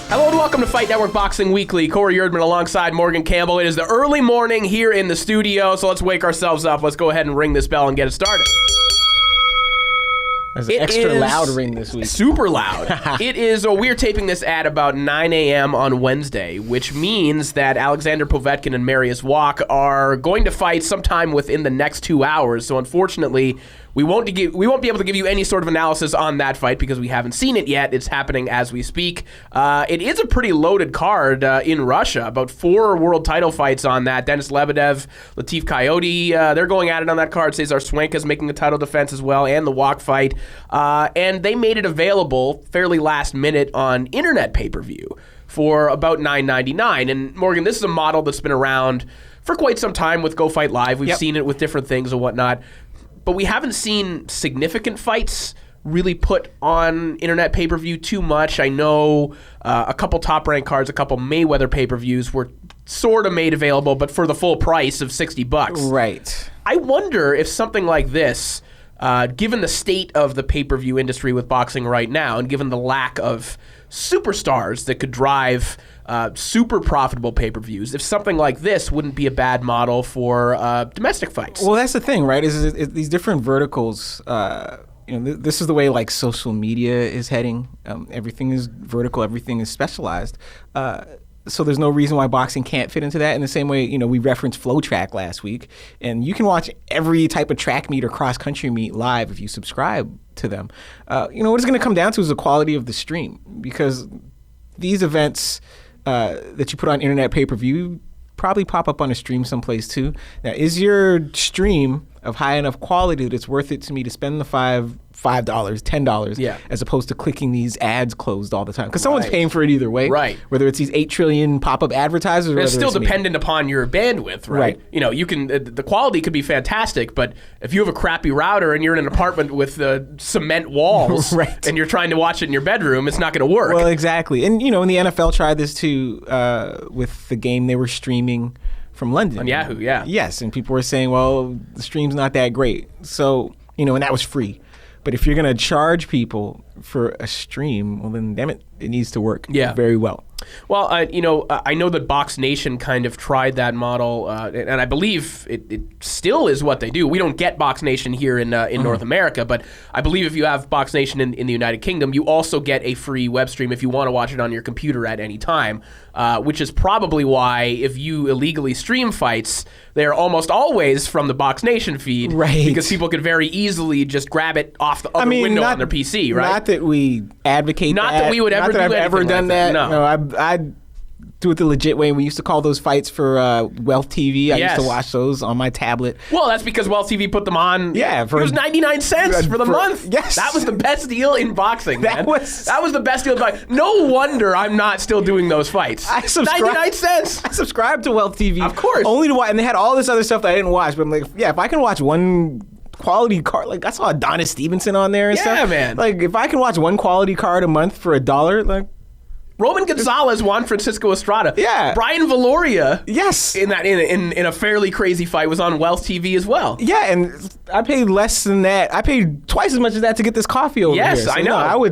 Hello and welcome to Fight Network Boxing Weekly. Corey Erdman alongside Morgan Campbell. It is the early morning here in the studio, so let's wake ourselves up. Let's go ahead and ring this bell and get it started. There's an extra loud ring this week. Super loud. We're taping this at about 9 a.m. on Wednesday, which means that Alexander Povetkin and Marius Wach are going to fight sometime within the next 2 hours. So unfortunately, we won't be able to give you any sort of analysis on that fight because we haven't seen it yet. It's happening as we speak. It is a pretty loaded card in Russia. About 4 world title fights on that. Denis Lebedev, Latif Coyote, they're going at it on that card. Cesar Swenka's making a title defense as well, and the Wach fight. And they made it available fairly last minute on internet pay-per-view for about $9.99. And Morgan, this is a model that's been around for quite some time with Go Fight Live. We've seen it with different things and whatnot. But we haven't seen significant fights really put on internet pay-per-view too much. I know a couple top-ranked cards, a couple Mayweather pay-per-views were sort of made available, but for the full price of $60. Right. I wonder if something like this, given the state of the pay-per-view industry with boxing right now, and given the lack of superstars that could drive super profitable pay-per-views, if something like this wouldn't be a bad model for domestic fights. Well, that's the thing, right? Is these different verticals. This is the way like social media is heading. Everything is vertical. Everything is specialized. So there's no reason why boxing can't fit into that. In the same way, we referenced Flow Track last week, and you can watch every type of track meet or cross-country meet live if you subscribe to them. What it's going to come down to is the quality of the stream, because these events that you put on internet pay-per-view probably pop up on a stream someplace too. Now, is your stream of high enough quality that it's worth it to me to spend the $5, $10, as opposed to clicking these ads closed all the time? Because someone's paying for it either way. Right. Whether it's these 8 trillion pop-up advertisers or it's still it's dependent upon your bandwidth, right? You can the quality could be fantastic, but if you have a crappy router and you're in an apartment with cement walls and you're trying to watch it in your bedroom, it's not going to work. Well, exactly. And, when the NFL tried this too with the game they were streaming from London. On Yahoo, yeah. Yes, and people were saying, well, the stream's not that great. So, and that was free. But if you're going to charge people for a stream, well, then damn it, it needs to work very well. Well, I know that Box Nation kind of tried that model, and I believe it still is what they do. We don't get Box Nation here in North America, but I believe if you have Box Nation in the United Kingdom, you also get a free web stream if you want to watch it on your computer at any time, which is probably why if you illegally stream fights, they're almost always from the Box Nation feed, because people could very easily just grab it off the other window on their PC, right? Not that we advocate Not that we would ever do anything like that. I've ever done that. No. I do it the legit way. We used to call those fights for Wealth TV. I used to watch those on my tablet. Well, that's because Wealth TV put them on. Yeah. It was 99 cents for the month. Yes. That was the best deal in boxing, man. That was the best deal in boxing. No wonder I'm not still doing those fights. 99 cents. I subscribed to Wealth TV. Of course. Only to watch. And they had all this other stuff that I didn't watch. But I'm like, if I can watch one quality card, like I saw Adonis Stevenson on there and stuff. Yeah, man. Like if I can watch one quality card a month for $1, like Roman Gonzalez, Juan Francisco Estrada. Yeah. Brian Valoria. Yes. In a fairly crazy fight was on Wealth TV as well. Yeah, and I paid less than that. I paid twice as much as that to get this coffee over here. Yes, I know.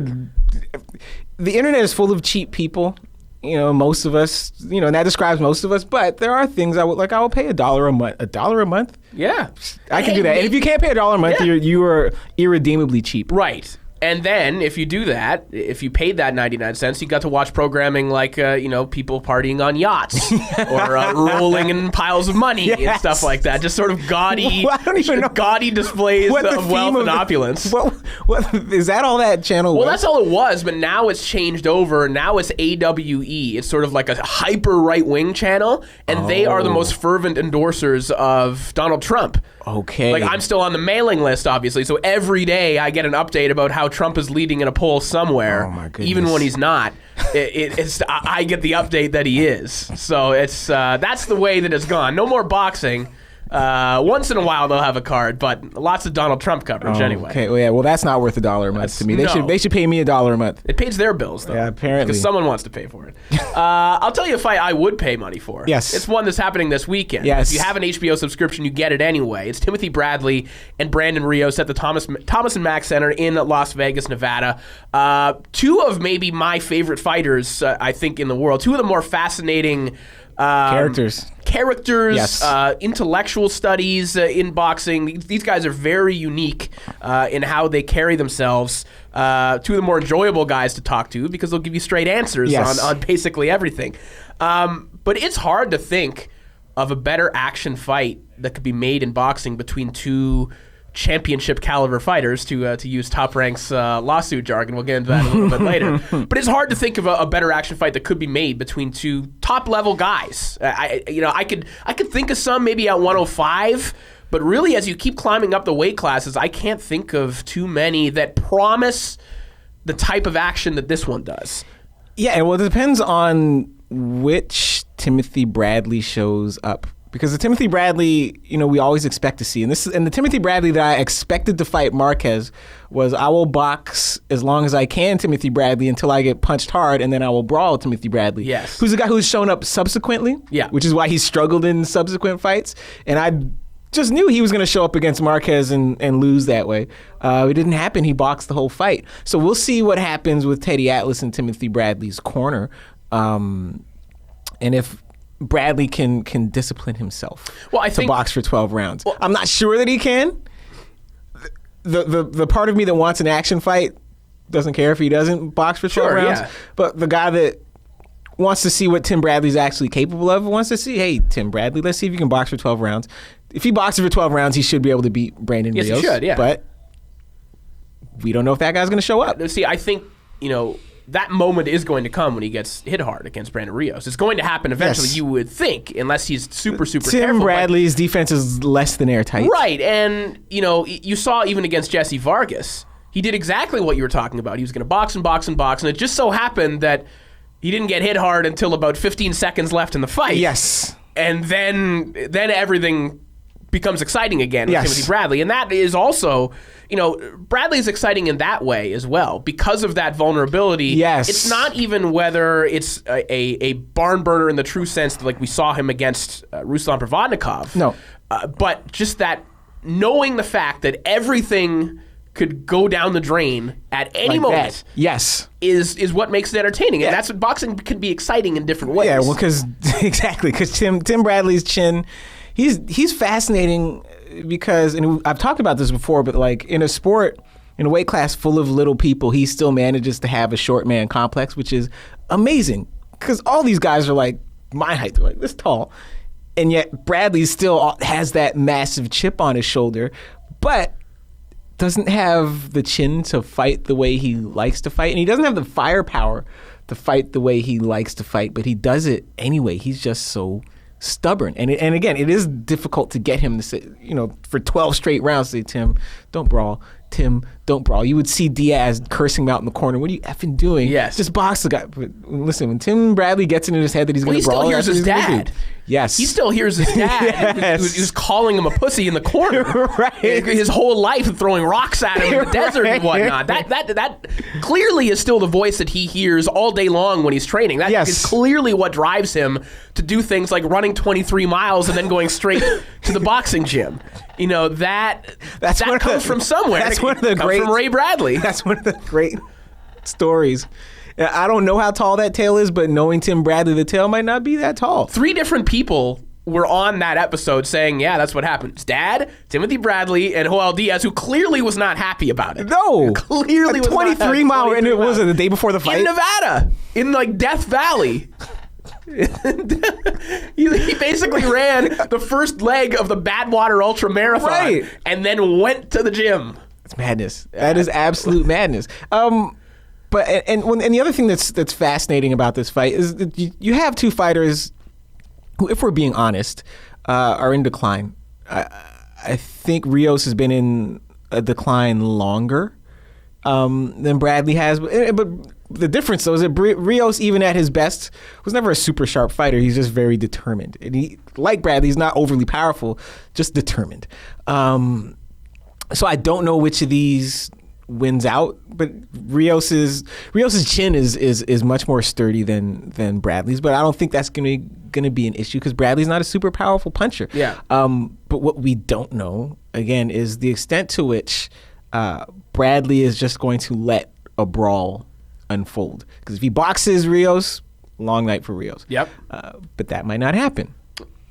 The internet is full of cheap people. Most of us, and that describes most of us, but there are things I will pay $1 a month. $1 a month? Yeah. I can do that. And if you can't pay $1 a month, you are irredeemably cheap. Right. And then if you do that, if you paid that 99 cents, you got to watch programming like, people partying on yachts or rolling in piles of money and stuff like that. Just sort of gaudy, gaudy displays of wealth and opulence. What is that all that channel was? Well, that's all it was, but now it's changed over. Now it's AWE. It's sort of like a hyper right-wing channel, and they are the most fervent endorsers of Donald Trump. Okay. Like, I'm still on the mailing list, obviously, so every day I get an update about how Trump is leading in a poll somewhere. Oh, my goodness. Even when he's not. I get the update that he is. So it's that's the way that it's gone. No more boxing. Once in a while they'll have a card, but lots of Donald Trump coverage anyway. Okay, well, yeah, well, that's not worth $1 a month to me. They should pay me $1 a month. It pays their bills, though. Yeah, apparently. Because someone wants to pay for it. I'll tell you a fight I would pay money for. Yes. It's one that's happening this weekend. Yes. If you have an HBO subscription, you get it anyway. It's Timothy Bradley and Brandon Rios at the Thomas and Mack Center in Las Vegas, Nevada. Two of maybe my favorite fighters, I think, in the world. Two of the more fascinating Characters, yes. Intellectual studies in boxing. These guys are very unique in how they carry themselves. Two of the more enjoyable guys to talk to because they'll give you straight answers on basically everything. But it's hard to think of a better action fight that could be made in boxing between two championship caliber fighters, to use Top Rank's lawsuit jargon. We'll get into that a little bit later. But it's hard to think of a better action fight that could be made between two top level guys. I could think of some maybe at 105, but really as you keep climbing up the weight classes, I can't think of too many that promise the type of action that this one does. Yeah, well, it depends on which Timothy Bradley shows up. Because the Timothy Bradley, we always expect to see, and the Timothy Bradley that I expected to fight Marquez was, I will box as long as I can Timothy Bradley until I get punched hard, and then I will brawl Timothy Bradley. Yes. Who's a guy who's shown up subsequently. Yeah. Which is why he struggled in subsequent fights, and I just knew he was going to show up against Marquez and lose that way. It didn't happen. He boxed the whole fight. So we'll see what happens with Teddy Atlas in Timothy Bradley's corner, and if Bradley can discipline himself to box for 12 rounds. Well, I'm not sure that he can. The part of me that wants an action fight doesn't care if he doesn't box for 12 rounds. Yeah. But the guy that wants to see what Tim Bradley's actually capable of wants to see, hey, Tim Bradley, let's see if you can box for 12 rounds. If he boxes for 12 rounds, he should be able to beat Brandon Rios. Yes, he should, yeah. But we don't know if that guy's going to show up. See, I think, that moment is going to come when he gets hit hard against Brandon Rios. It's going to happen eventually, you would think, unless he's super careful. Tim Bradley's defense is less than airtight. Right, and, you saw even against Jesse Vargas, he did exactly what you were talking about. He was going to box, and it just so happened that he didn't get hit hard until about 15 seconds left in the fight. Yes. And then everything becomes exciting again with Timothy Bradley. And that is also, Bradley's exciting in that way as well because of that vulnerability. Yes. It's not even whether it's a barn burner in the true sense like we saw him against Ruslan Provodnikov. No. But just that knowing the fact that everything could go down the drain at any moment. Yes. Is what makes it entertaining. And that's what boxing can be exciting in different ways. Yeah, well, because Tim Bradley's chin, he's fascinating because, and I've talked about this before, but like in a sport, in a weight class full of little people, he still manages to have a short man complex, which is amazing because all these guys are like my height. They're like this tall. And yet Bradley still has that massive chip on his shoulder, but doesn't have the chin to fight the way he likes to fight. And he doesn't have the firepower to fight the way he likes to fight, but he does it anyway. He's just so stubborn. And again, it is difficult to get him to say, for 12 straight rounds, say, Tim, don't brawl. Tim, don't brawl. You would see Diaz cursing him out in the corner. What are you effing doing? Yes. Just box the guy. But listen, when Tim Bradley gets it in his head that he's going to brawl, he still hears his dad. Yes. He still hears his dad. Yes. He was calling him a pussy in the corner. Right. His whole life throwing rocks at him in the desert and whatnot. That clearly is still the voice that he hears all day long when he's training. That is clearly what drives him to do things like running 23 miles and then going straight to the boxing gym. That comes from somewhere. That's one of the great from Ray Bradley. That's one of the great stories. I don't know how tall that tail is, but knowing Tim Bradley, the tail might not be that tall. 3 different people were on that episode saying, yeah, that's what happened. His dad, Timothy Bradley, and Joel Diaz, who clearly was not happy about it. No. Clearly was 23 mile, and it was the day before the fight? In Nevada, in like Death Valley. he basically ran the first leg of the Badwater Ultra Marathon and then went to the gym. It's madness. That is absolute madness. But the other thing that's fascinating about this fight is that you have two fighters who, if we're being honest, are in decline. I think Rios has been in a decline longer than Bradley has, but the difference though is that Rios, even at his best, was never a super sharp fighter. He's just very determined, and he, like Bradley, he's not overly powerful, just determined. So I don't know which of these wins out, but Rios's chin is much more sturdy than Bradley's, but I don't think that's gonna be an issue because Bradley's not a super powerful puncher. Yeah. But what we don't know again is the extent to which Bradley is just going to let a brawl unfold. Because if he boxes Rios, long night for Rios. Yep. But that might not happen.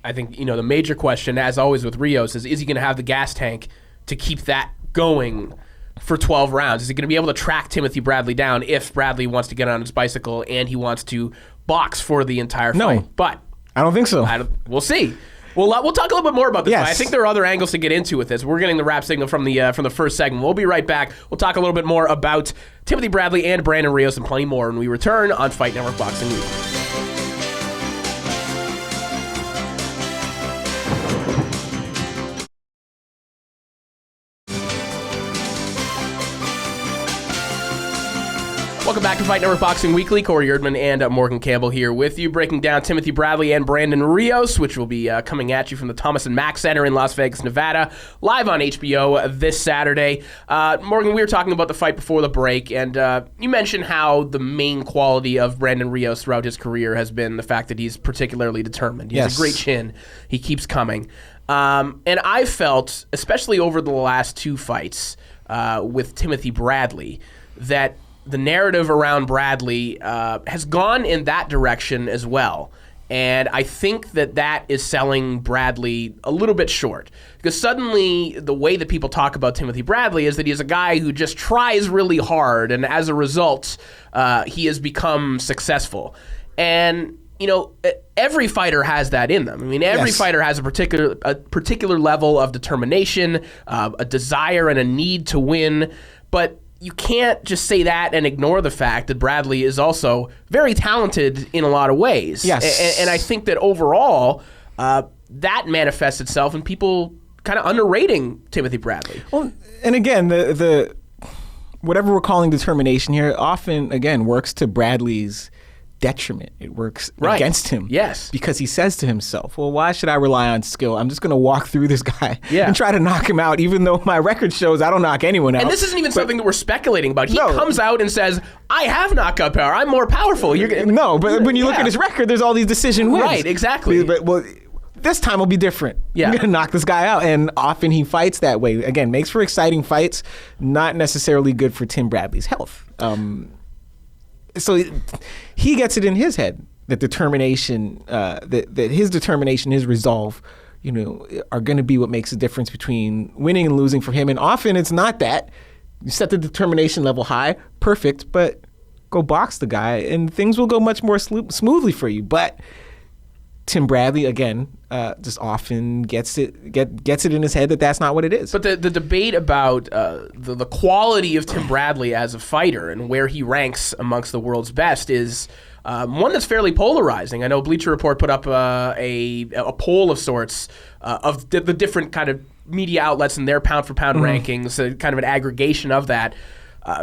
I think the major question, as always with Rios, is he going to have the gas tank to keep that going for 12 rounds? Is he going to be able to track Timothy Bradley down if Bradley wants to get on his bicycle and he wants to box for the entire fight? No, but I don't think so. We'll see. We'll talk a little bit more about this. Yes. Fight. I think there are other angles to get into with this. We're getting the wrap signal from the first segment. We'll be right back. We'll talk a little bit more about Timothy Bradley and Brandon Rios and plenty more when we return on Fight Network Boxing Week. Welcome back to Fight Network Boxing Weekly. Corey Erdman and Morgan Campbell here with you, breaking down Timothy Bradley and Brandon Rios, which will be coming at you from the Thomas & Mack Center in Las Vegas, Nevada, live on HBO this Saturday. Morgan, we were talking about the fight before the break, and you mentioned how the main quality of Brandon Rios throughout his career has been the fact that he's particularly determined. He has a great chin. He keeps coming. And I felt, especially over the last two fights with Timothy Bradley, that the narrative around Bradley has gone in that direction as well. And I think that is selling Bradley a little bit short. Because suddenly the way that people talk about Timothy Bradley is that he's a guy who just tries really hard, and as a result, he has become successful. And every fighter has that in them. I mean, every fighter has a particular level of determination, a desire and a need to win, but you can't just say that and ignore the fact that Bradley is also very talented in a lot of ways. Yes. And I think that overall, that manifests itself in people kind of underrating Timothy Bradley. Well, and again, the whatever we're calling determination here often, again, works to Bradley's detriment. It works against him. Yes. Because he says to himself, well, why should I rely on skill? I'm just going to walk through this guy and try to knock him out, even though my record shows I don't knock anyone out. And this isn't even something that we're speculating about. He comes out and says, I have knockout power. I'm more powerful. But when you look at his record, there's all these decision wins. Right, exactly. But this time will be different. Yeah. I'm going to knock this guy out. And often he fights that way. Again, makes for exciting fights, not necessarily good for Tim Bradley's health. So he gets it in his head that determination, that his determination, his resolve, are going to be what makes the difference between winning and losing for him. And often it's not that. You set the determination level high, perfect, but go box the guy, and things will go much more smoothly for you. But Tim Bradley, again, just often gets it in his head that that's not what it is. But the debate about the quality of Tim Bradley as a fighter and where he ranks amongst the world's best is one that's fairly polarizing. I know Bleacher Report put up a poll of sorts of the different kind of media outlets and their pound-for-pound rankings, kind of an aggregation of that.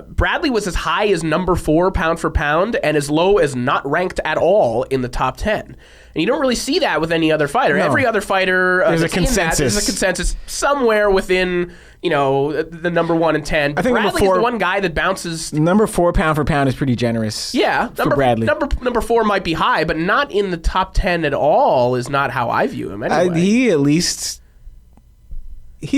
Bradley was as high as number 4 pound for pound and as low as not ranked at all in the top 10. And you don't really see that with any other fighter. No. Every other fighter, there's a consensus somewhere within, the number 1 and 10. I think Bradley's the one guy that bounces. Number 4 pound for pound is pretty generous. Yeah, for Bradley. Number 4 might be high, but not in the top 10 at all. Is not how I view him. Anyway, he's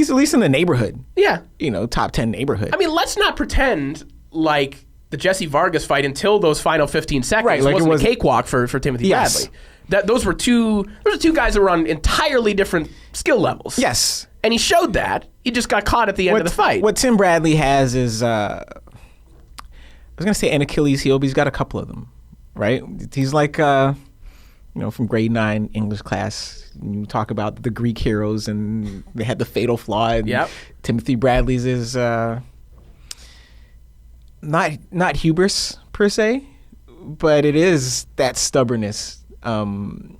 at least in the neighborhood. Yeah, top 10 neighborhood. I mean, let's not pretend like the Jesse Vargas fight until those final 15 seconds wasn't a cakewalk for Timothy Bradley. Those were two guys that were on entirely different skill levels. Yes. And he showed that. He just got caught at the end of the fight. What Tim Bradley has is, I was going to say an Achilles heel, but he's got a couple of them, right? He's like, from grade 9 English class. You talk about the Greek heroes, and they had the fatal flaw. And Timothy Bradley's is not hubris, per se, but it is that stubbornness. Again,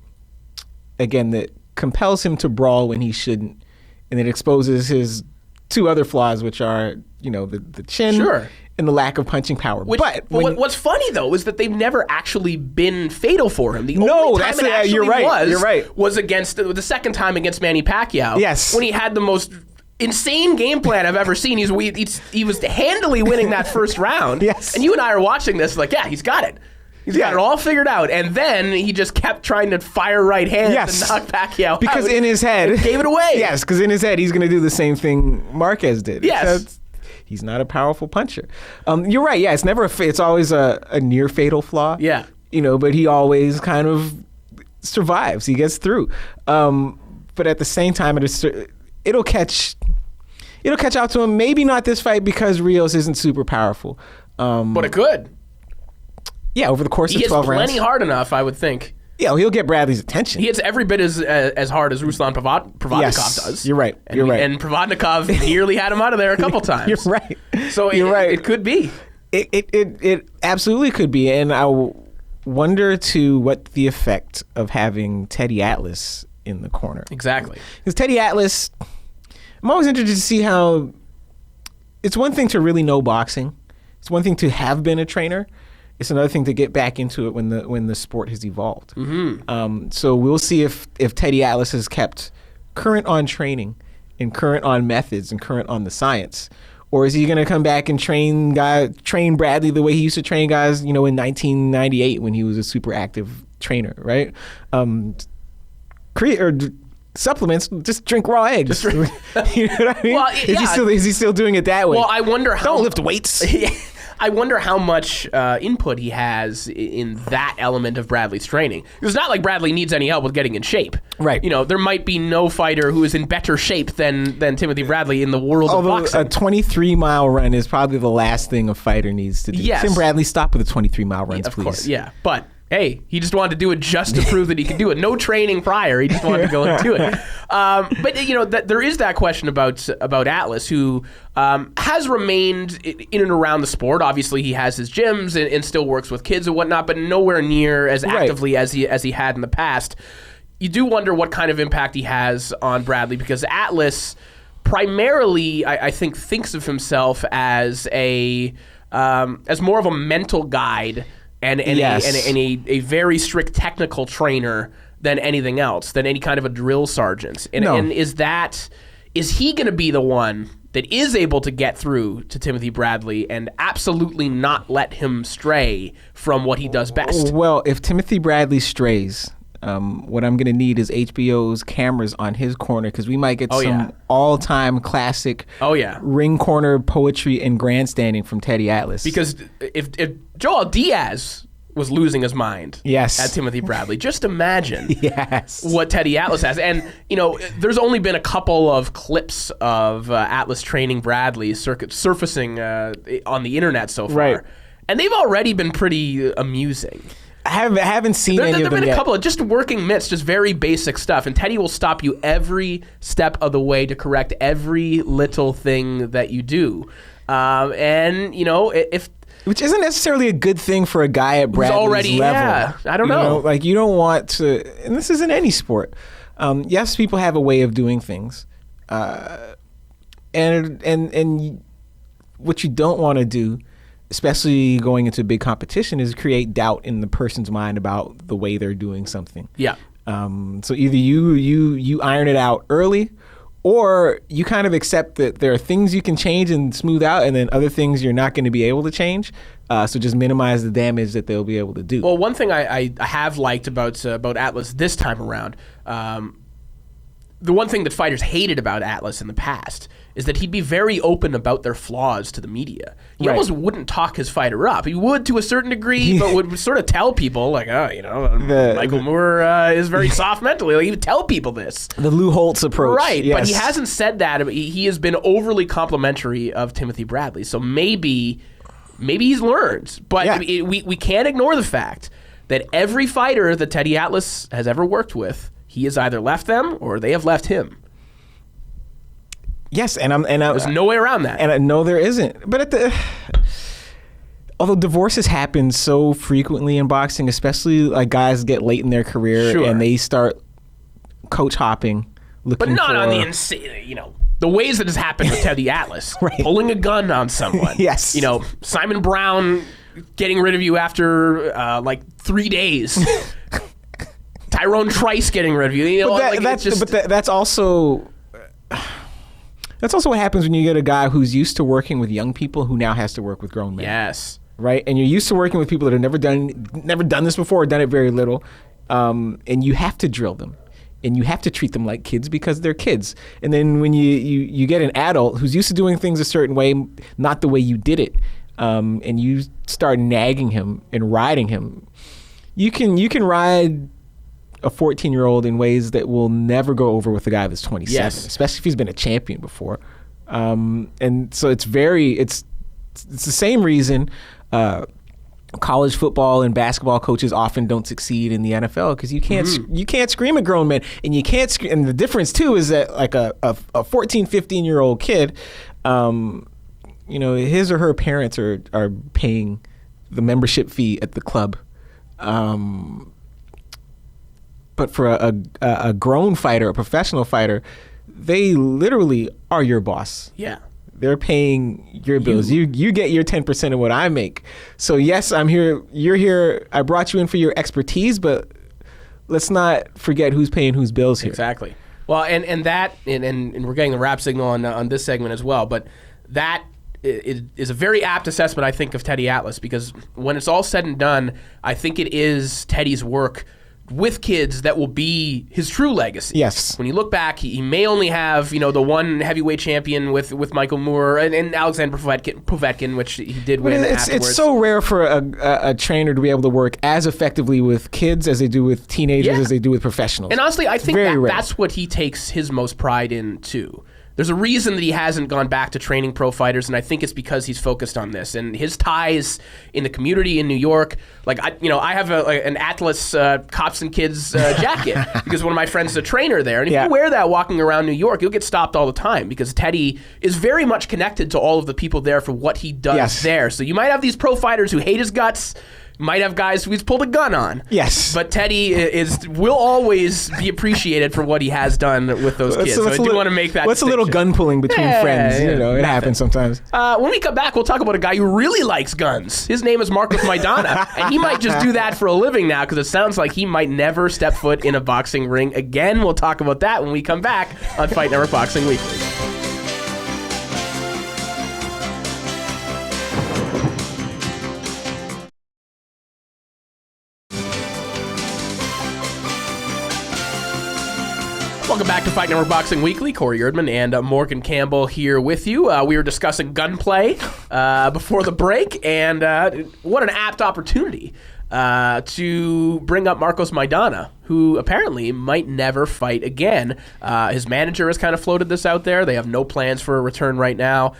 that compels him to brawl when he shouldn't, and it exposes his 2 other flaws, which are the chin and the lack of punching power. But what's funny though is that they've never actually been fatal for him. The only time it actually you're right. was against the second time against Manny Pacquiao. Yes, when he had the most insane game plan I've ever seen. He was handily winning that first round. Yes, and you and I are watching this like, yeah, he's got it. He's got it all figured out, and then he just kept trying to fire right hands and knock Pacquiao because out. In his head, gave it away. Yes, because in his head he's going to do the same thing Marquez did. Yes. He's not a powerful puncher. You're right. Yeah, it's always a near fatal flaw. Yeah, but he always kind of survives. He gets through. But at the same time, it'll catch out to him. Maybe not this fight because Rios isn't super powerful. But it could. Yeah, over the course of 12 rounds. He hits plenty hard enough, I would think. Yeah, he'll get Bradley's attention. He hits every bit as hard as Ruslan Provodnikov does. You're right. And Provodnikov nearly had him out of there a couple times. You're right. So it could be. It absolutely could be. And I wonder to what the effect of having Teddy Atlas in the corner. Exactly. Because Teddy Atlas, I'm always interested to see how. It's one thing to really know boxing. It's one thing to have been a trainer. It's another thing to get back into it when the sport has evolved. Mm-hmm. So we'll see if Teddy Atlas is kept current on training and current on methods and current on the science, or is he going to come back and train Bradley the way he used to train guys, in 1998 when he was a super active trainer, right? Supplements, just drink raw eggs. You know what I mean? Well, is he still doing it that way? Well, I wonder how. Don't lift weights. I wonder how much input he has in that element of Bradley's training. It's not like Bradley needs any help with getting in shape. Right. There might be no fighter who is in better shape than Timothy Bradley in the world of boxing. A 23-mile run is probably the last thing a fighter needs to do. Yes. Tim Bradley, stop with the 23-mile runs, of please. Course, yeah. But hey, he just wanted to do it just to prove that he could do it. No training prior. He just wanted to go and do it. But there is that question about Atlas, who has remained in and around the sport. Obviously, he has his gyms and still works with kids and whatnot, but nowhere near as actively as he had in the past. You do wonder what kind of impact he has on Bradley, because Atlas primarily, I think, thinks of himself as as more of a mental guide and a very strict technical trainer than anything else, than any kind of a drill sergeant. And is he going to be the one that is able to get through to Timothy Bradley and absolutely not let him stray from what he does best? Well, if Timothy Bradley strays, what I'm going to need is HBO's cameras on his corner, because we might get all-time classic ring corner poetry and grandstanding from Teddy Atlas. Because if Joel Diaz was losing his mind at Timothy Bradley, just imagine what Teddy Atlas has. And, there's only been a couple of clips of Atlas training Bradley surfacing on the internet so far. Right. And they've already been pretty amusing. I haven't seen any of them yet. There have been a couple of just working mitts, just very basic stuff. And Teddy will stop you every step of the way to correct every little thing that you do. Which isn't necessarily a good thing for a guy at Bradley's level. Yeah, I don't know. You don't want to, and this isn't any sport. Yes, people have a way of doing things. And what you don't want to do, especially going into a big competition, is create doubt in the person's mind about the way they're doing something. Yeah. So either you iron it out early, or you kind of accept that there are things you can change and smooth out, and then other things you're not going to be able to change. So just minimize the damage that they'll be able to do. Well, one thing I have liked about Atlas this time around, the one thing that fighters hated about Atlas in the past is that he'd be very open about their flaws to the media. He almost wouldn't talk his fighter up. He would to a certain degree, but would sort of tell people, like, Michael Moore is very soft mentally. Like, he would tell people this. The Lou Holtz approach. Right, yes. But he hasn't said that. He has been overly complimentary of Timothy Bradley. So maybe he's learned. But we can't ignore the fact that every fighter that Teddy Atlas has ever worked with, he has either left them or they have left him. Yes, and there's no way around that. And I know there isn't. But although divorces happen so frequently in boxing, especially like guys get late in their career and they start coach hopping, but not on the insane, the the ways that has happened with Teddy Atlas, pulling a gun on someone. Yes. Simon Brown getting rid of you after 3 days. Tyrone Trice getting rid of you. That's also what happens when you get a guy who's used to working with young people who now has to work with grown men. Yes. Right? And you're used to working with people that have never done this before or done it very little. And you have to drill them. And you have to treat them like kids because they're kids. And then when you get an adult who's used to doing things a certain way, not the way you did it, and you start nagging him and riding him, you can ride a 14-year-old in ways that will never go over with a guy that's 27, especially if he's been a champion before. And so it's the same reason college football and basketball coaches often don't succeed in the NFL, because you can't scream at grown men, and you can't and the difference too is that like a 14, 15-year-old kid, his or her parents are paying the membership fee at the club. But for a grown fighter, a professional fighter, they literally are your boss. Yeah. They're paying your bills. You get your 10% of what I make. So yes, I'm here. You're here. I brought you in for your expertise, but let's not forget who's paying whose bills here. Exactly. Well, and we're getting the rap signal on this segment as well, but that is a very apt assessment, I think, of Teddy Atlas, because when it's all said and done, I think it is Teddy's work with kids that will be his true legacy. Yes. When you look back, he may only have, the one heavyweight champion with Michael Moore and Alexander Povetkin, which he did win afterwards. It's so rare for a trainer to be able to work as effectively with kids as they do with teenagers as they do with professionals. And honestly, I think that's what he takes his most pride in, too. There's a reason that he hasn't gone back to training pro fighters, and I think it's because he's focused on this. And his ties in the community in New York, I have an Atlas Cops and Kids jacket because one of my friends is a trainer there. And if you wear that walking around New York, you'll get stopped all the time because Teddy is very much connected to all of the people there for what he does there. So you might have these pro fighters who hate his guts, might have guys who he's pulled a gun on. Yes. But Teddy will always be appreciated for what he has done with those kids. So I do want to make that What's a little gun pulling between friends? It happens sometimes. When we come back, we'll talk about a guy who really likes guns. His name is Marcos Maidana, and he might just do that for a living now because it sounds like he might never step foot in a boxing ring again. We'll talk about that when we come back on Fight Network Boxing Weekly. Welcome back to Fight Network Boxing Weekly. Corey Erdman and Morgan Campbell here with you. We were discussing gunplay before the break, and what an apt opportunity to bring up Marcos Maidana, who apparently might never fight again. His manager has kind of floated this out there. They have no plans for a return right now.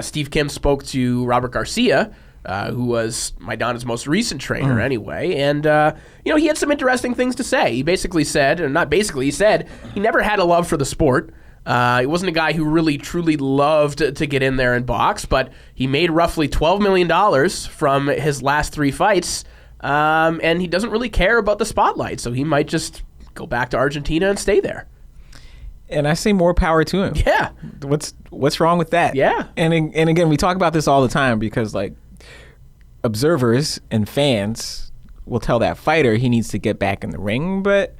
Steve Kim spoke to Robert Garcia, who was Maidana's most recent trainer anyway. And, he had some interesting things to say. He basically said, he said he never had a love for the sport. He wasn't a guy who really, truly loved to get in there and box, but he made roughly $12 million from his last 3 fights, and he doesn't really care about the spotlight, so he might just go back to Argentina and stay there. And I say more power to him. Yeah. What's wrong with that? Yeah. And again, we talk about this all the time because, observers and fans will tell that fighter he needs to get back in the ring, but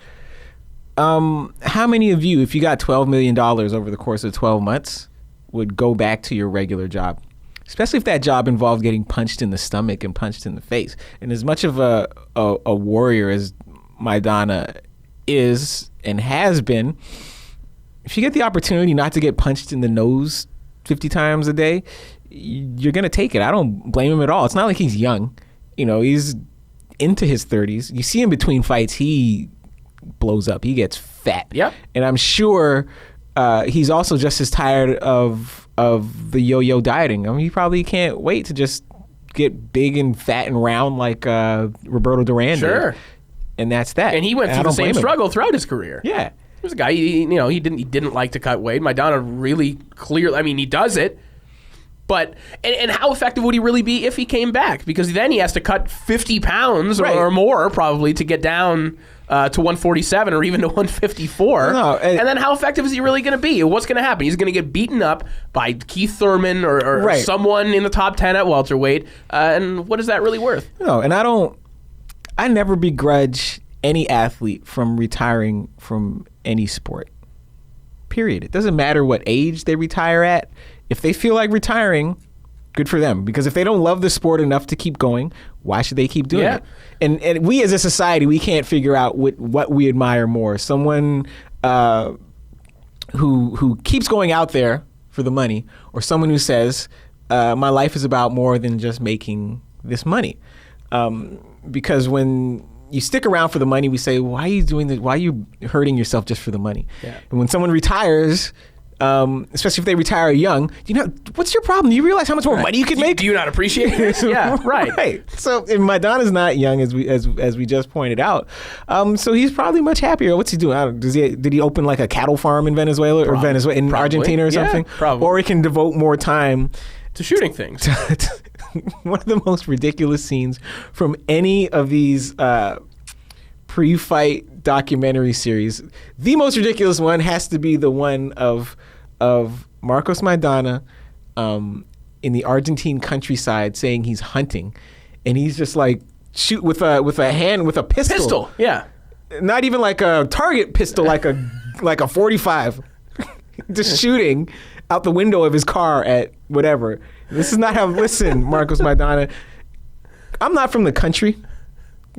how many of you, if you got $12 million over the course of 12 months, would go back to your regular job? Especially if that job involved getting punched in the stomach and punched in the face. And as much of a warrior as Maidana is and has been, if you get the opportunity not to get punched in the nose 50 times a day, you're going to take it. I don't blame him at all. It's not like he's young. He's into his 30s. You see him between fights, he blows up. He gets fat. Yep. And I'm sure he's also just as tired of the yo-yo dieting. I mean, he probably can't wait to just get big and fat and round like Roberto Duran did. And that's that. And he went through the same struggle throughout his career. Yeah. There's a guy, he didn't like to cut weight. Maidana really clearly, he does it. But, and how effective would he really be if he came back? Because then he has to cut 50 pounds or more probably to get down to 147 or even to 154. No, and then how effective is he really going to be? What's going to happen? He's going to get beaten up by Keith Thurman or Right. someone in the top 10 at welterweight. And what is that really worth? No, and I never begrudge any athlete from retiring from any sport. Period. It doesn't matter what age they retire at. If they feel like retiring, good for them. Because if they don't love the sport enough to keep going, why should they keep doing it? And we as a society, we can't figure out what we admire more. Someone who keeps going out there for the money, or someone who says, my life is about more than just making this money. Because when you stick around for the money, we say, why are you doing this? Why are you hurting yourself just for the money? Yeah. And when someone retires, especially if they retire young, what's your problem? Do you realize how much more money you can make? Do you not appreciate this? Yeah, right. Right. So and Maidana's not young, as we just pointed out. So he's probably much happier. What's he doing? I don't know, did he open like a cattle farm in Venezuela or Argentina or something? Probably. Or he can devote more time to shooting things. One of the most ridiculous scenes from any of these pre-fight documentary series. The most ridiculous one has to be the one of Marcos Maidana in the Argentine countryside saying he's hunting, and he's just like shoot with a pistol. Yeah. Not even like a target pistol, like a 45. Just shooting out the window of his car at whatever. This is not how. Listen, Marcos Maidana, I'm not from the country.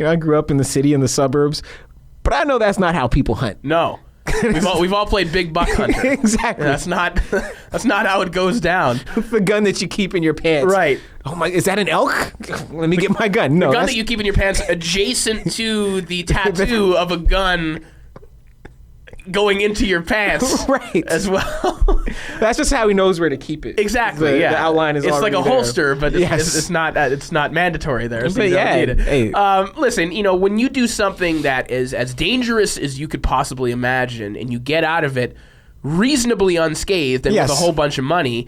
I grew up in the city, in the suburbs, but I know that's not how people hunt. No, we've all played big buck hunter. Exactly. That's not how it goes down. The gun that you keep in your pants. Right. Oh my! Is that an elk? Let me get my gun. No, the gun that you keep in your pants adjacent to the tattoo of a gun going into your pants, right? As well. That's just how he knows where to keep it. Exactly. The outline is. It's like a there. holster, but it's not mandatory there. So but you don't need it. Hey. Listen, when you do something that is as dangerous as you could possibly imagine, and you get out of it reasonably unscathed and with a whole bunch of money,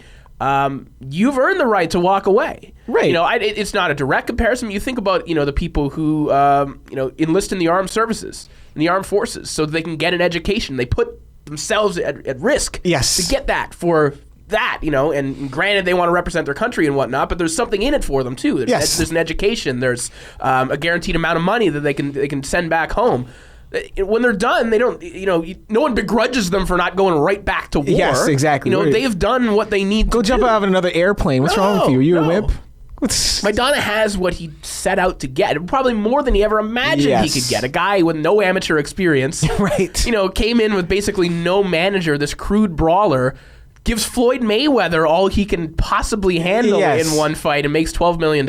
you've earned the right to walk away. Right. It's not a direct comparison. You think about the people who enlist in the armed services, in the armed forces, so they can get an education. They put themselves at risk to get that for that, and granted they want to represent their country and whatnot, but there's something in it for them too. There's an education. There's a guaranteed amount of money that they can send back home. When they're done, they don't. No one begrudges them for not going right back to war. Yes, exactly. They've done what they need. Go to jump do. out of another airplane. What's wrong with you? Are you a wimp? Maidana has what he set out to get, probably more than he ever imagined he could get. A guy with no amateur experience, right? Came in with basically no manager. This crude brawler gives Floyd Mayweather all he can possibly handle in one fight and makes $12 million.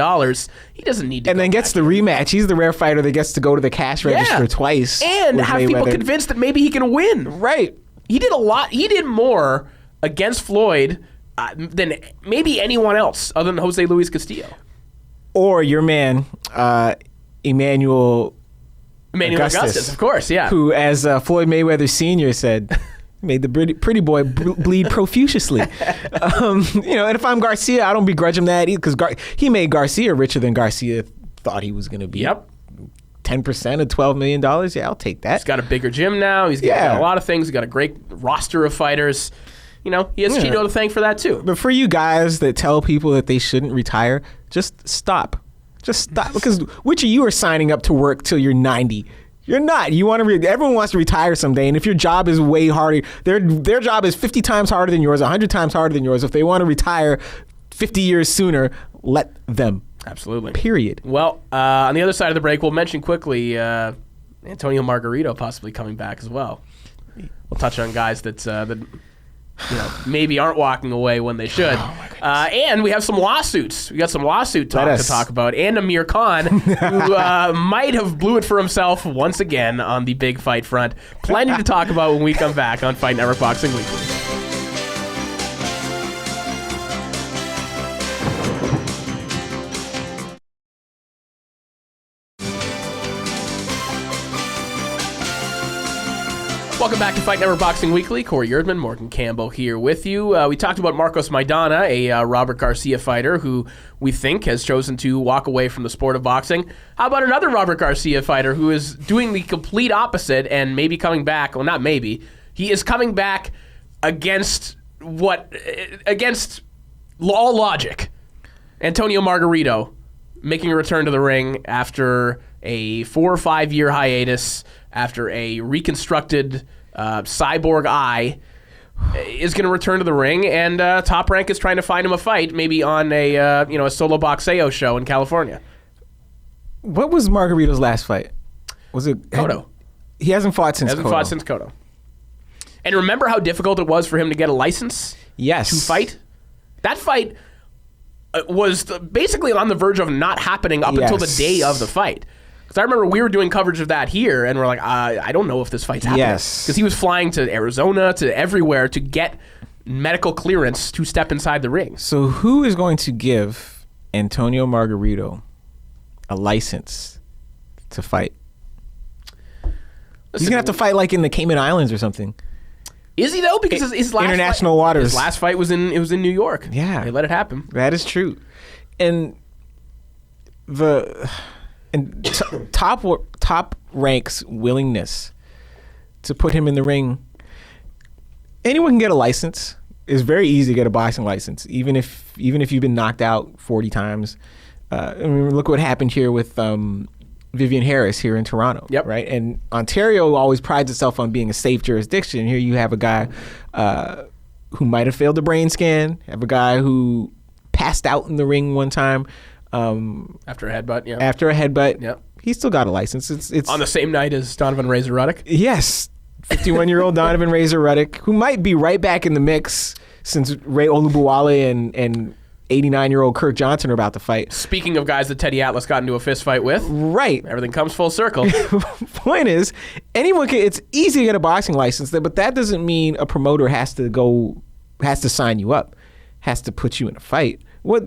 He doesn't need to. And then gets the rematch. He's the rare fighter that gets to go to the cash register twice and have people convinced that maybe he can win. Right. He did a lot. He did more against Floyd than maybe anyone else other than Jose Luis Castillo. Or your man, Emmanuel Augustus, of course, yeah. Who, as Floyd Mayweather Sr. said, made the pretty boy bleed profusely. And if I'm Garcia, I don't begrudge him that either, because he made Garcia richer than Garcia thought he was going to be. Yep. 10% of $12 million? Yeah, I'll take that. He's got a bigger gym now. He's got a lot of things. He's got a great roster of fighters. He has Chito to thank for that too. But for you guys that tell people that they shouldn't retire, just stop. Just stop. Because which of you are signing up to work till you're 90? You're not. You want to. Everyone wants to retire someday, and if your job is way harder, their job is 50 times harder than yours, 100 times harder than yours. If they want to retire 50 years sooner, let them. Absolutely. Period. Well, on the other side of the break, we'll mention quickly Antonio Margarito possibly coming back as well. We'll touch on guys that maybe aren't walking away when they should. And we have some lawsuits. We got some lawsuit talk to talk about. And Amir Khan, who might have blew it for himself once again on the big fight front. Plenty to talk about when we come back on Fight Network Boxing Weekly. Welcome back to Fight Network Boxing Weekly. Corey Erdman, Morgan Campbell here with you. We talked about Marcos Maidana, a Robert Garcia fighter who we think has chosen to walk away from the sport of boxing. How about another Robert Garcia fighter who is doing the complete opposite and maybe coming back? Well, not maybe. He is coming back against all logic. Antonio Margarito making a return to the ring after a 4 or 5 year hiatus, after a reconstructed cyborg eye, is going to return to the ring, and Top Rank is trying to find him a fight, maybe on a solo boxeo show in California. What was Margarito's last fight? Was it Cotto? He hasn't fought since Cotto. And remember how difficult it was for him to get a license? Yes. To fight? That fight was basically on the verge of not happening up until the day of the fight. Because I remember we were doing coverage of that here, and we're like, I don't know if this fight's happening. Yes. Because he was flying to Arizona, to everywhere, to get medical clearance to step inside the ring. So who is going to give Antonio Margarito a license to fight? He's going to have to fight like in the Cayman Islands or something. Is he, though? Because his last international waters. His last fight was in New York. Yeah. They let it happen. That is true. And top Rank's willingness to put him in the ring. Anyone can get a license. It's very easy to get a boxing license, even if you've been knocked out 40 times. I mean, look what happened here with Vivian Harris here in Toronto. Yep. Right. And Ontario always prides itself on being a safe jurisdiction. Here you have a guy who might have failed a brain scan. Have a guy who passed out in the ring one time. After a headbutt, yeah. After a headbutt, yep. He still got a license. It's on the same night as Donovan Razor Ruddock. Yes, 51-year-old Donovan Razor Ruddock, who might be right back in the mix since Ray Olubuwale and 89-year-old Kirk Johnson are about to fight. Speaking of guys that Teddy Atlas got into a fist fight with, right? Everything comes full circle. Point is, anyone can. It's easy to get a boxing license, but that doesn't mean a promoter has to sign you up, has to put you in a fight. I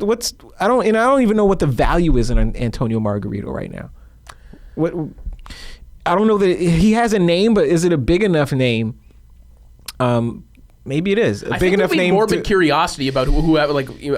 don't even know what the value is in Antonio Margarito right now. I don't know that he has a name, but is it a big enough name? Maybe it is a big enough name. Morbid curiosity about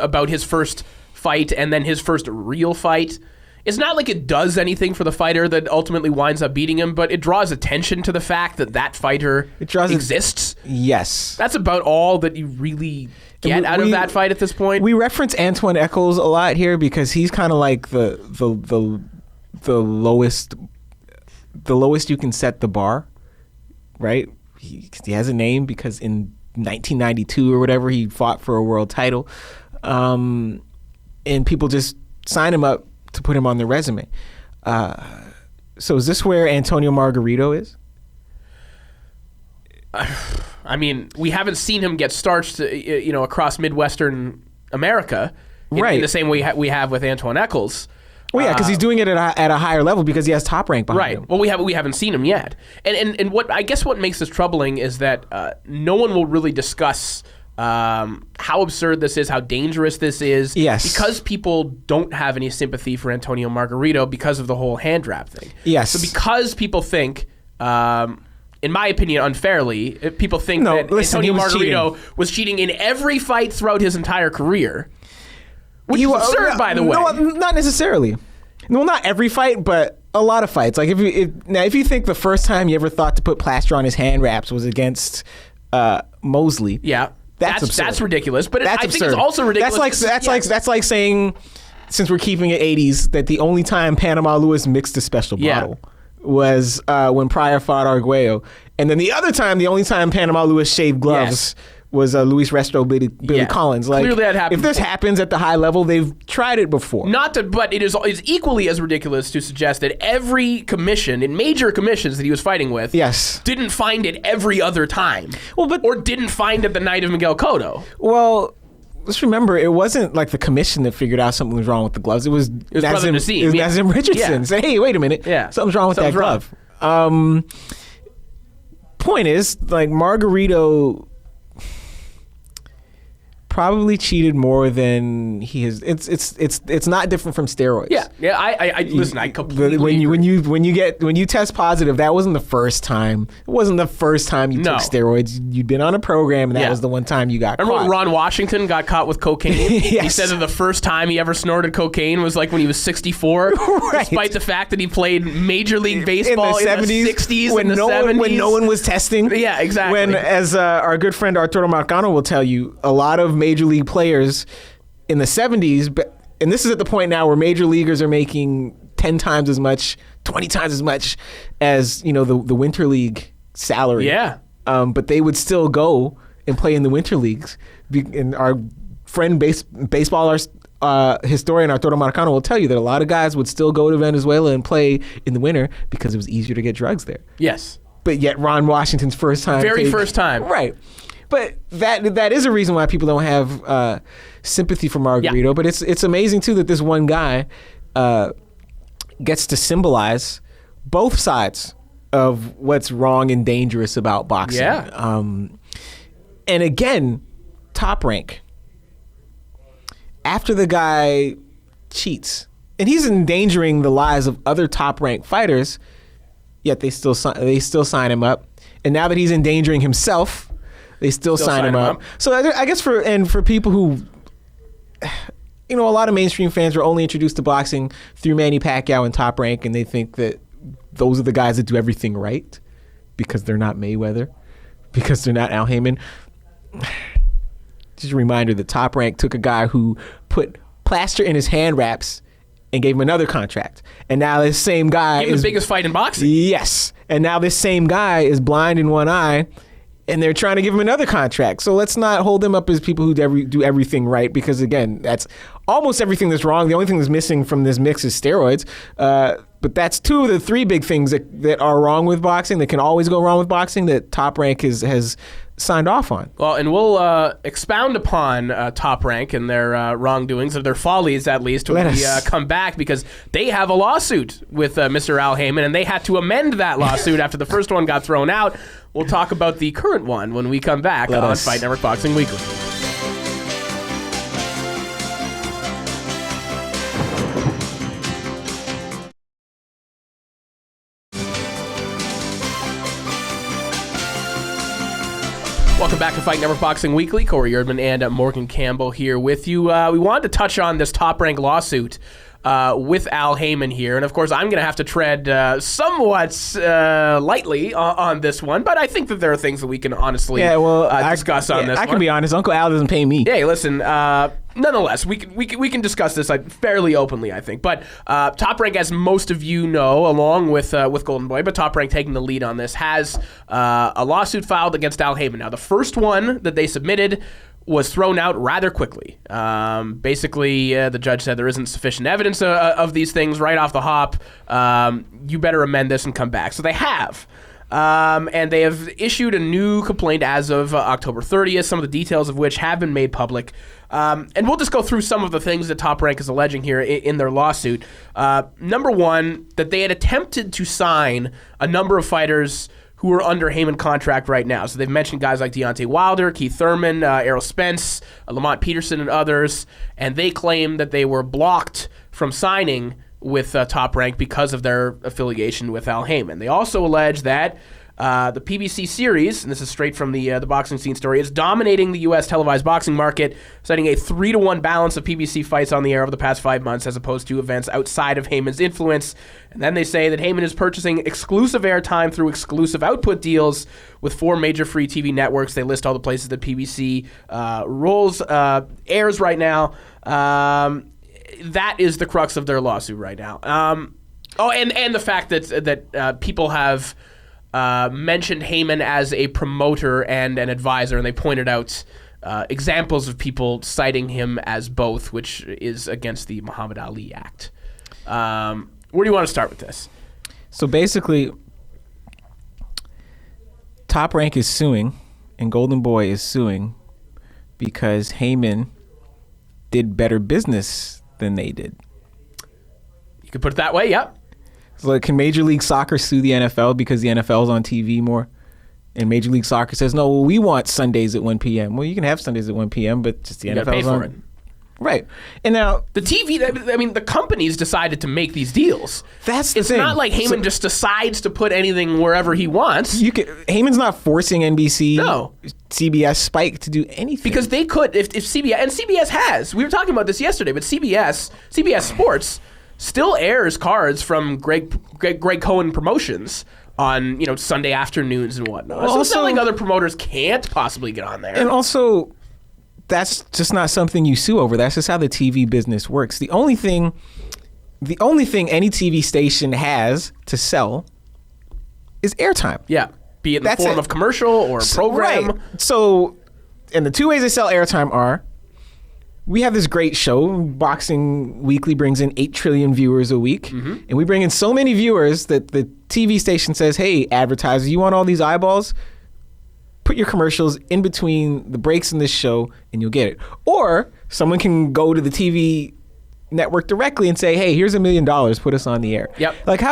about his first fight and then his first real fight. It's not like it does anything for the fighter that ultimately winds up beating him, but it draws attention to the fact that fighter exists. Yes, that's about all that you really get out of that fight at this point. We reference Antoine Eccles a lot here because he's kind of like the lowest you can set the bar, right? He has a name because in 1992 or whatever he fought for a world title, and people just sign him up to put him on their resume. So is this where Antonio Margarito is? I mean, we haven't seen him get starched, across Midwestern America in the same way we have with Antoine Eccles. Well, yeah, because he's doing it at a higher level because he has Top Rank behind him. Right. Well, we haven't seen him yet, and what makes this troubling is that no one will really discuss how absurd this is, how dangerous this is. Yes. Because people don't have any sympathy for Antonio Margarito because of the whole hand wrap thing. Yes. So because people think, in my opinion, unfairly, people think that Antonio Margarito was cheating in every fight throughout his entire career. Which is absurd, by the way. No, not necessarily. Well, not every fight, but a lot of fights. Like if you think the first time you ever thought to put plaster on his hand wraps was against Mosley, yeah, that's absurd. That's ridiculous. But I think it's also ridiculous. That's like saying, since we're keeping it 80s, that the only time Panama Lewis mixed a special bottle was when Pryor fought Arguello, and then the only time Panama Lewis shaved gloves. Yes. Was Luis Restro Billy Collins. Like, clearly that happened. If this happens at the high level, they've tried it before. But it's equally as ridiculous to suggest that every commission, in major commissions that he was fighting with, didn't find it every other time. Or didn't find it the night of Miguel Cotto. Well, let's remember, it wasn't like the commission that figured out something was wrong with the gloves. It was Nazem Richardson. Said, hey, wait a minute. Yeah. Something's wrong with that glove. Point is, like, Margarito probably cheated more than he has. It's not different from steroids. Yeah. I listen. I completely when you test positive, that wasn't the first time. It wasn't the first time you took steroids. You'd been on a program, and that was the one time you got Remember caught. when Ron Washington got caught with cocaine? Yes. He said that the first time he ever snorted cocaine was like when he was 64, Right. despite the fact that he played Major League Baseball in the 60s, when in the 70s. When no one was testing. Yeah, exactly. When, as our good friend Arturo Marcano will tell you, a lot of Major League players in the 70s, and this is at the point now where Major Leaguers are making 10 times as much, 20 times as much as, the Winter League salary. Yeah. But they would still go and play in the Winter Leagues. And our friend baseball historian Arturo Marcano will tell you that a lot of guys would still go to Venezuela and play in the winter because it was easier to get drugs there. Yes. But yet Ron Washington's first time. First time. Right. But that is a reason why people don't have sympathy for Margarito. Yeah. But it's amazing, too, that this one guy gets to symbolize both sides of what's wrong and dangerous about boxing. Yeah. And again, Top Rank. After the guy cheats, and he's endangering the lives of other Top Rank fighters, yet they still sign him up. And now that he's endangering himself, they still sign him up. So I guess for people who, a lot of mainstream fans were only introduced to boxing through Manny Pacquiao and Top Rank, and they think that those are the guys that do everything right because they're not Mayweather, because they're not Al Heyman. Just a reminder that Top Rank took a guy who put plaster in his hand wraps and gave him another contract. And now this same guy is the biggest fight in boxing. Yes. And now this same guy is blind in one eye, and they're trying to give him another contract. So let's not hold them up as people who do everything right, because again, that's almost everything that's wrong. The only thing that's missing from this mix is steroids. But that's two of the three big things that are wrong with boxing, that can always go wrong with boxing, that Top Rank has signed off on. Well, and we'll expound upon Top Rank and their wrongdoings, or their follies at least, when we come back, because they have a lawsuit with Mr. Al Heyman, and they had to amend that lawsuit after the first one got thrown out. We'll talk about the current one when we come back on Fight Network Boxing Weekly. Welcome back to Fight Network Boxing Weekly. Corey Erdman and Morgan Campbell here with you. We wanted to touch on this Top Rank lawsuit with Al Heyman here. And, of course, I'm going to have to tread somewhat lightly on this one. But I think that there are things that we can honestly discuss on this one. I can be honest. Uncle Al doesn't pay me. Hey, listen, nonetheless, we can discuss this fairly openly, I think. But Top Rank, as most of you know, along with Golden Boy, but Top Rank taking the lead on this, has a lawsuit filed against Al Heyman. Now, the first one that they submitted was thrown out rather quickly. Basically, the judge said there isn't sufficient evidence of these things right off the hop. You better amend this and come back. So they have. And they have issued a new complaint as of October 30th, some of the details of which have been made public. And we'll just go through some of the things that Top Rank is alleging here in their lawsuit. Number one, that they had attempted to sign a number of fighters who are under Heyman contract right now. So they've mentioned guys like Deontay Wilder, Keith Thurman, Errol Spence, Lamont Peterson, and others. And they claim that they were blocked from signing with Top Rank because of their affiliation with Al Heyman. They also allege that the PBC series, and this is straight from the Boxing Scene story, is dominating the U.S. televised boxing market, citing a 3-to-1 balance of PBC fights on the air over the past 5 months as opposed to events outside of Heyman's influence. And then they say that Heyman is purchasing exclusive airtime through exclusive output deals with 4 major free TV networks. They list all the places that PBC airs right now. That is the crux of their lawsuit right now. And the fact that people have mentioned Heyman as a promoter and an advisor, and they pointed out examples of people citing him as both, which is against the Muhammad Ali Act. Where do you want to start with this? So basically, Top Rank is suing, and Golden Boy is suing because Heyman did better business than they did. You could put it that way, yep. So can Major League Soccer sue the NFL because the NFL is on TV more? And Major League Soccer says, no, well, we want Sundays at 1 p.m. Well, you can have Sundays at 1 p.m., but just the NFL's pay for on. it. Right. And now the TV, I mean, the companies decided to make these deals. That's the It's thing. not like Heyman just decides to put anything wherever he wants. Heyman's not forcing NBC, No. CBS, Spike to do anything. Because they could, if CBS, and CBS has, we were talking about this yesterday, but CBS Sports still airs cards from Greg Cohen Promotions on, Sunday afternoons and whatnot. Well, so it's not also- like other promoters can't possibly get on there. And also, that's just not something you sue over. That's just how the TV business works. The only thing any TV station has to sell is airtime. Yeah, be it in the That's form it. of commercial or a program. Right. So, and the two ways they sell airtime are, we have this great show. Boxing Weekly brings in 8 trillion viewers a week. Mm-hmm. And we bring in so many viewers that the TV station says, hey, advertiser, you want all these eyeballs? Put your commercials in between the breaks in this show and you'll get it. Or someone can go to the TV network directly and say, hey, here's $1 million, put us on the air. Yep. Like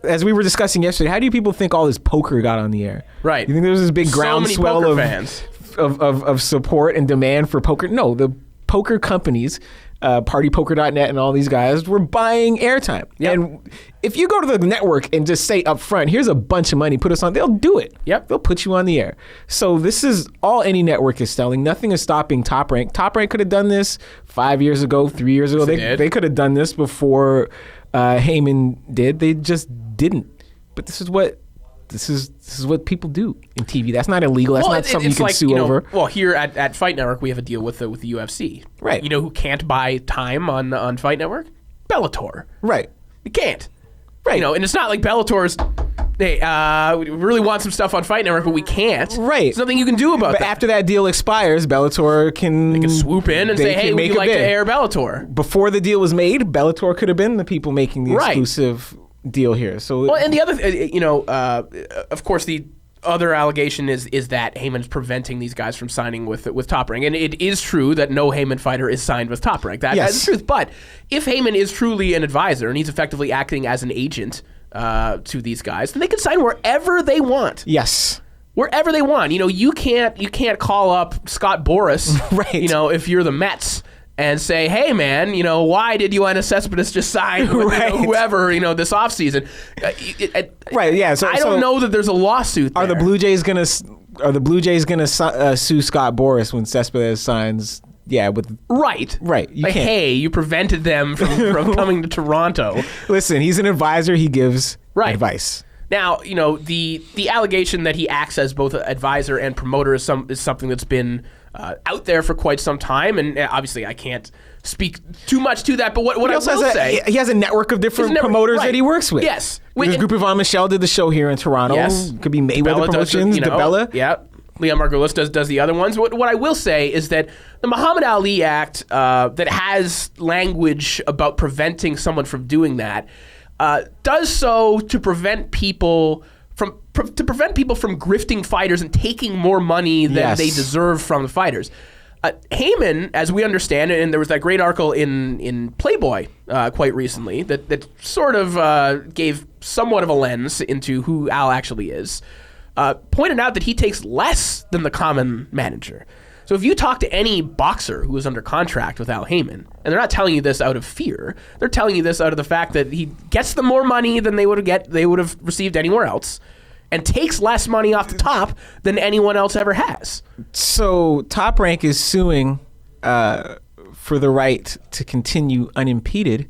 as we were discussing yesterday, how do people think all this poker got on the air? Right. You think there was this big So many groundswell poker of fans. of support and demand for poker? No, the poker companies, partypoker.net and all these guys were buying airtime. Yep. And if you go to the network and just say up front, here's a bunch of money, put us on, they'll do it. Yep. They'll put you on the air. So this is all any network is selling. Nothing is stopping Top Rank. Top Rank could have done this 5 years ago, 3 years ago. They could have done this before Heyman did. They just didn't. But this is what people do in TV. That's not illegal. That's not something you can sue over. Well, here at Fight Network, we have a deal with the UFC. Right. You know who can't buy time on Fight Network? Bellator. Right. You can't. Right. And it's not like Bellator's, hey, we really want some stuff on Fight Network, but we can't. Right. There's nothing you can do about But that. after that deal expires, Bellator can... They can swoop in and they say, hey, can would make you a like to bid. air Bellator? Before the deal was made, Bellator could have been the people making the Right. exclusive deal here. So Well, and the other, of course, the other allegation is that Heyman's preventing these guys from signing with Top Rank, and it is true that no Heyman fighter is signed with Top Rank. That is the truth. But if Heyman is truly an advisor and he's effectively acting as an agent to these guys, then they can sign wherever they want. yes. Wherever they want. You can't call up Scott Boras, Right. if you're the Mets. And say, hey, man, why did Yoenis Cespedes just sign with Right. whoever, this offseason? Right, yeah. So I don't know that there's a lawsuit there. Are the Blue Jays gonna sue Scott Boras when Cespedes signs? Yeah, with Right. You Like, can't. hey, you prevented them from coming to Toronto. Listen, he's an advisor. He gives Right. advice. Now, the allegation that he acts as both advisor and promoter is something that's been out there for quite some time, and obviously I can't speak too much to that. But what I will say, he has a network of different promoters that he works with. Yes, This group of Michelle did the show here in Toronto. Yes. Could be Mayweather Bella Promotions, does, DeBella. Yeah. Leon Margulis does the other ones. What I will say is that the Muhammad Ali Act that has language about preventing someone from doing that does so to prevent people from grifting fighters and taking more money than Yes. they deserve from the fighters. Heyman, as we understand it, and there was that great article in Playboy quite recently that sort of gave somewhat of a lens into who Al actually is, pointed out that he takes less than the common manager. So if you talk to any boxer who is under contract with Al Heyman, and they're not telling you this out of fear, they're telling you this out of the fact that he gets them more money than they would have received anywhere else, and takes less money off the top than anyone else ever has. So Top Rank is suing for the right to continue unimpeded,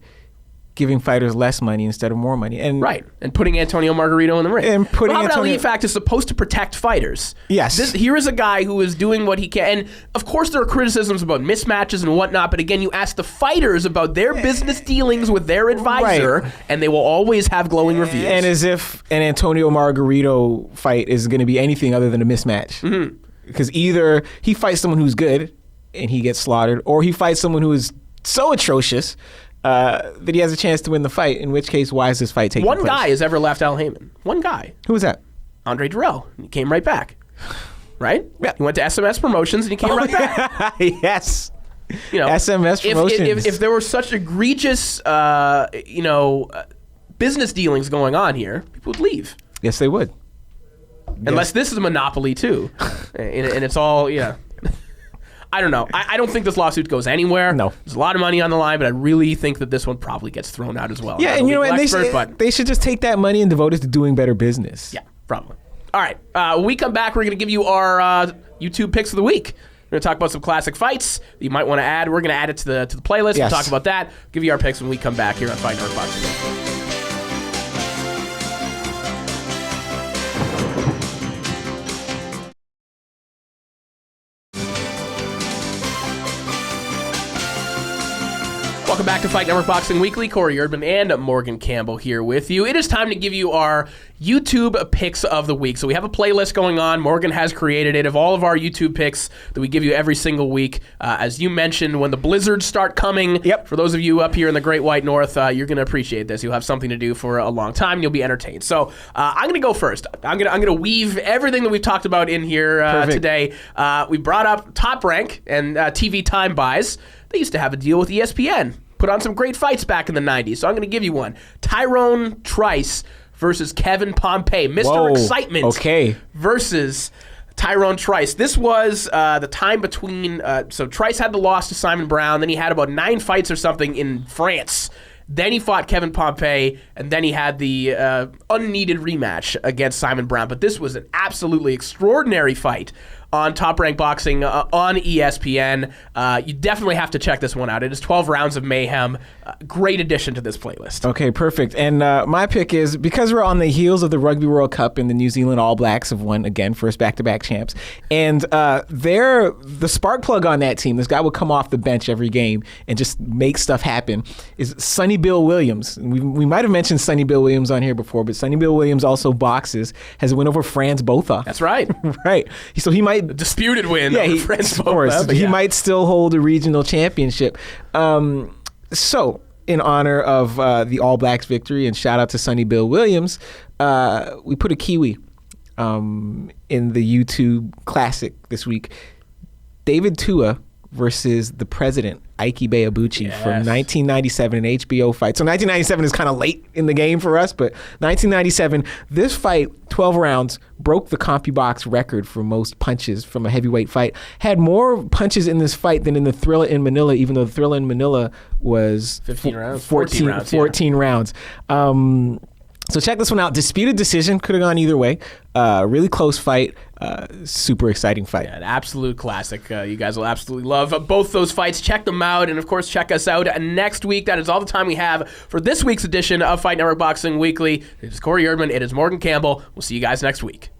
giving fighters less money instead of more money. And Right, and putting Antonio Margarito in the ring. And putting Muhammad Ali, Antonio- in fact, is supposed to protect fighters. Yes. Here is a guy who is doing what he can. And, of course, there are criticisms about mismatches and whatnot, but again, you ask the fighters about their business dealings with their advisor, Right. and they will always have glowing reviews. And as if an Antonio Margarito fight is going to be anything other than a mismatch. Because either he fights someone who's good and he gets slaughtered, or he fights someone who is so atrocious that he has a chance to win the fight, in which case, why is this fight taking place? One guy has ever left Al Heyman. One guy. Who was that? Andre Durrell. He came right back. Right? Yeah. He went to SMS Promotions and he came right back. Yes. SMS if- Promotions. If there were such egregious, business dealings going on here, people would leave. Yes, they would. Unless this is a monopoly too, and it's all I don't know. I don't think this lawsuit goes anywhere. No. There's a lot of money on the line, but I really think that this one probably gets thrown out as well. Yeah, and they should just take that money and devote it to doing better business. Yeah, probably. All right. When we come back, we're going to give you our YouTube picks of the week. We're going to talk about some classic fights that you might want to add. We're going to add it to the playlist. Yes. We'll talk about that. Give you our picks when we come back here on Fight Network Boxing. Welcome back to Fight Network Boxing Weekly. Corey Erdman and Morgan Campbell here with you. It is time to give you our YouTube picks of the week. So we have a playlist going on. Morgan has created it of all of our YouTube picks that we give you every single week. As you mentioned, when the blizzards start coming, for those of you up here in the Great White North, you're going to appreciate this. You'll have something to do for a long time. And you'll be entertained. So I'm going to go first. I'm going to weave everything that we've talked about in here today. We brought up Top Rank and TV time buys. They used to have a deal with ESPN. Put on some great fights back in the 90s. So I'm going to give you one. Tyrone Trice versus Kevin Pompey. Mr. Excitement versus Tyrone Trice. This was the time between... so Trice had the loss to Simon Brown. Then he had about 9 fights or something in France. Then he fought Kevin Pompey, and then he had the unneeded rematch against Simon Brown. But this was an absolutely extraordinary fight on Top Rank Boxing on ESPN. You definitely have to check this one out. It is 12 rounds of mayhem. Great addition to this playlist. Okay, perfect. And my pick is, because we're on the heels of the Rugby World Cup and the New Zealand All Blacks have won, again, first back-to-back champs, and they're the spark plug on that team, this guy would come off the bench every game and just make stuff happen, is Sonny Bill Williams. We might have mentioned Sonny Bill Williams on here before, but Sonny Bill Williams also boxes, has a win over Franz Botha. That's right. Right. So he might... A disputed win over Franz Botha. Of course. He might still hold a regional championship. So, in honor of the All Blacks victory, and shout out to Sonny Bill Williams, we put a Kiwi in the YouTube Classic this week. David Tua versus the president, Ike Beabuchi, from 1997, an HBO fight. So 1997 is kind of late in the game for us, but 1997, this fight, 12 rounds, broke the CompuBox record for most punches from a heavyweight fight. Had more punches in this fight than in the Thriller in Manila, even though the Thriller in Manila was 15 rounds, 14 rounds. So check this one out. Disputed decision, could have gone either way. Really close fight. Super exciting fight. Yeah, an absolute classic. You guys will absolutely love both those fights. Check them out, and of course, check us out next week. That is all the time we have for this week's edition of Fight Network Boxing Weekly. It is Corey Erdman. It is Morgan Campbell. We'll see you guys next week.